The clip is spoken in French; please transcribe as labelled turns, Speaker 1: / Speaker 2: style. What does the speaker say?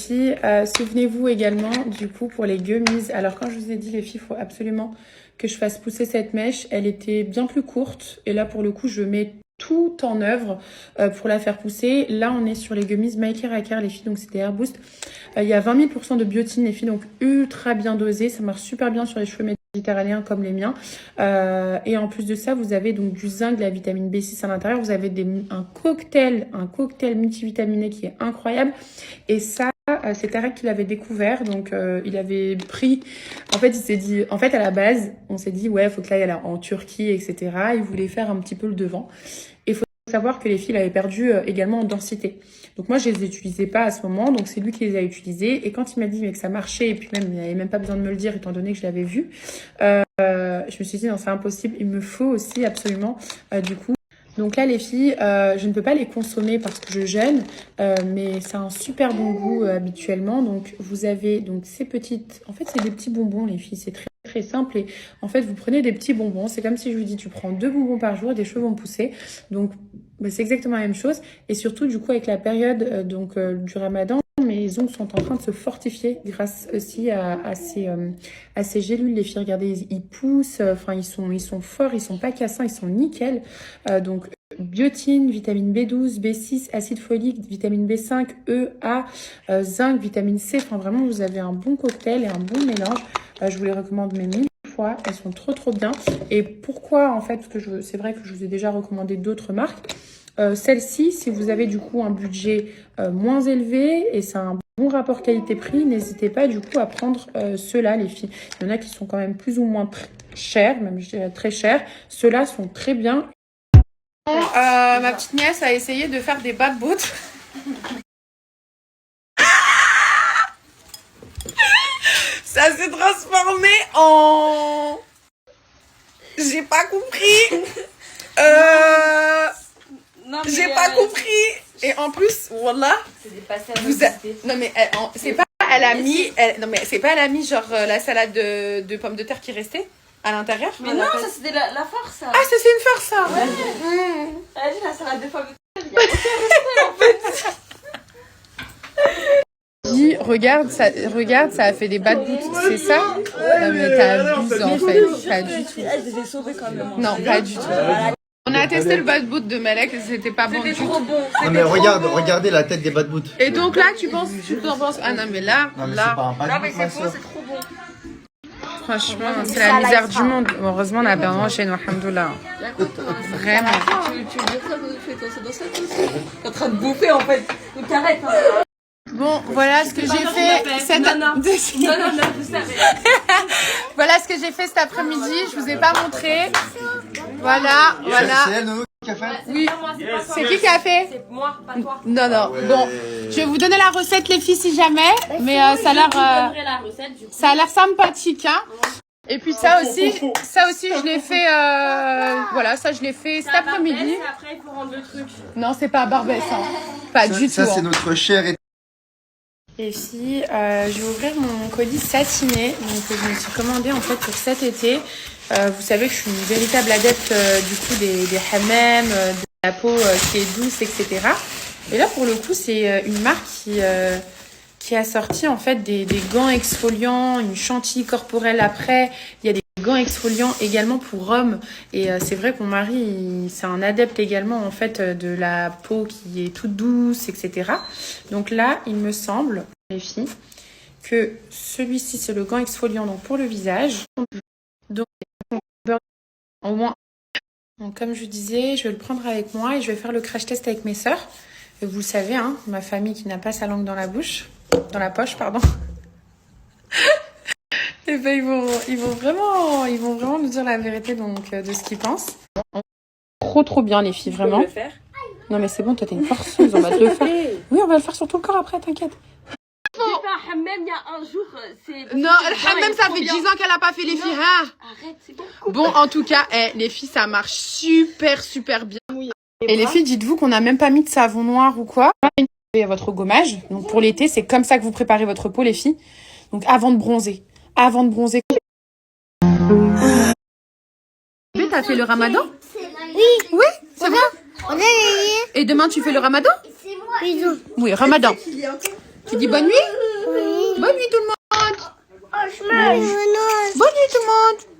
Speaker 1: filles, souvenez-vous également du coup pour les gummies. Alors quand je vous ai dit les filles, il faut absolument que je fasse pousser cette mèche. Elle était bien plus courte et là pour le coup je mets tout en œuvre pour la faire pousser. Là on est sur les gummies My Care Care les filles, donc c'est des Hair Boost. Il y a 20 000% de biotine les filles, donc ultra bien dosé. Ça marche super bien sur les cheveux méditerranéens comme les miens. Et en plus de ça, vous avez donc du zinc, de la vitamine B6 à l'intérieur. Vous avez un cocktail multivitaminé qui est incroyable. Et ça, c'est Tarek qui l'avait découvert. Donc, il avait pris... En fait, il s'est dit... En fait, à la base, on s'est dit, ouais, il faut que là, il y a en Turquie, etc. Il voulait faire un petit peu le devant. Et il faut savoir que les filles avaient perdu également en densité. Donc moi, je les utilisais pas à ce moment. Donc c'est lui qui les a utilisées. Et quand il m'a dit mais que ça marchait, et puis même, il n'avait même pas besoin de me le dire étant donné que je l'avais vu, je me suis dit non, c'est impossible. Il me faut aussi absolument du coup. Donc là, les filles, je ne peux pas les consommer parce que je jeûne, mais ça a un super bon goût habituellement. Donc vous avez donc ces petites... En fait, c'est des petits bonbons, les filles. C'est très simple. Et en fait, vous prenez des petits bonbons. C'est comme si je vous dis, tu prends 2 bonbons par jour, des cheveux vont pousser. Donc, bah, c'est exactement la même chose. Et surtout, du coup, avec la période du Ramadan, mes ongles sont en train de se fortifier grâce aussi à ces gélules. Les filles, regardez, ils poussent. Enfin, ils sont forts, ils sont pas cassants, ils sont nickel. Donc, biotine, vitamine B12, B6, acide folique, vitamine B5, E, A, zinc, vitamine C. Enfin, vraiment, vous avez un bon cocktail et un bon mélange. Je vous les recommande mais 1000 fois. Elles sont trop bien. Et pourquoi, en fait, parce que c'est vrai que je vous ai déjà recommandé d'autres marques. Celle-ci, si vous avez du coup un budget moins élevé et c'est un bon rapport qualité-prix, n'hésitez pas du coup à prendre ceux-là, les filles. Il y en a qui sont quand même plus ou moins chers, même je dirais très chers. Ceux-là sont très bien. Ma petite nièce a essayé de faire des bad boots. Ça s'est transformé en... J'ai pas compris. Non, mais j'ai pas compris. Et en plus, voilà. C'est des passages. Non mais c'est pas. Elle a mis. Non mais c'est pas. Elle a mis genre la salade de pommes de terre qui restait à l'intérieur. Mais non, ça c'était la farce. Ça. Ah ça c'est une farce ça. Ouais. Elle a dit la salade de pommes de terre. Il y a aucun respect en fait. Dis, regarde, ça a fait des bad boots, c'est ça? Non mais t'as abusé en fait, pas du tout. Elle les a sauvés quand même. Non, pas du tout. On a testé le bad boot de Malek et c'était pas bon du tout. Trop bon.
Speaker 2: Non mais regardez la tête des bad boots.
Speaker 1: Et donc là, tu t'en penses? Ah non mais là,
Speaker 2: non, mais c'est pas un bad boot,
Speaker 3: c'est faux, c'est trop bon.
Speaker 1: Franchement, c'est la misère du monde. Heureusement, on a bien mangé, alhamdoulilah. Vraiment.
Speaker 3: Tu veux dire ça quand tu fais ton dans cette t'es en train de bouffer en fait. Donc arrête.
Speaker 1: Bon, voilà ce que j'ai fait. Voilà ce que j'ai fait cet après-midi. Je vous ai pas montré. Voilà.
Speaker 2: C'est elle qui a fait?
Speaker 1: Oui. C'est qui a fait?
Speaker 3: C'est moi, pas toi.
Speaker 1: Non. Bon, je vais vous donner la recette les filles si jamais. Mais ça a l'air sympathique, hein. Et puis ça aussi, je l'ai fait. Voilà, ça je l'ai fait cet après-midi.
Speaker 3: Après, il faut rendre le truc.
Speaker 1: Non, c'est pas à Barbès, hein. Pas du tout.
Speaker 2: Ça c'est notre cher.
Speaker 1: Les filles, je vais ouvrir mon colis satiné, donc je me suis commandé en fait pour cet été. Vous savez que je suis une véritable adepte du coup des hammams, de la peau qui est douce, etc. Et là pour le coup c'est une marque qui a sorti en fait des gants exfoliants, une chantilly corporelle après. Il y a des gants exfoliants également pour hommes et c'est vrai que mon mari c'est un adepte également en fait de la peau qui est toute douce, etc. Donc là il me semble les filles que celui-ci c'est le gant exfoliant donc pour le visage. Donc au moins donc, comme je disais je vais le prendre avec moi et je vais faire le crash test avec mes sœurs. Et vous le savez hein, ma famille qui n'a pas sa langue dans la poche pardon. Et ben ils vont vraiment nous dire la vérité donc de ce qu'ils pensent. Trop bien les filles vraiment.
Speaker 3: Le faire.
Speaker 1: Non mais c'est bon, toi t'es une forceuse, on va te le faire. Oui, on va le faire sur tout le corps après, t'inquiète.
Speaker 3: J'ai fait un hammam il y a un jour, c'est...
Speaker 1: Non, le hammam ça fait 10 ans qu'elle a pas fait les filles. Hein.
Speaker 3: Arrête, c'est bon.
Speaker 1: Bon, en tout cas, les filles ça marche super bien. Et les filles, dites-vous qu'on n'a même pas mis de savon noir ou quoi. Et votre gommage. Donc pour l'été, c'est comme ça que vous préparez votre peau les filles. Donc avant de bronzer. T'as fait le ramadan? Oui, c'est vrai. Et demain tu fais le ramadan?
Speaker 4: Oui.
Speaker 1: Oui, ramadan. Tu dis bonne nuit? Bonne nuit tout le monde. Bonne nuit tout le monde.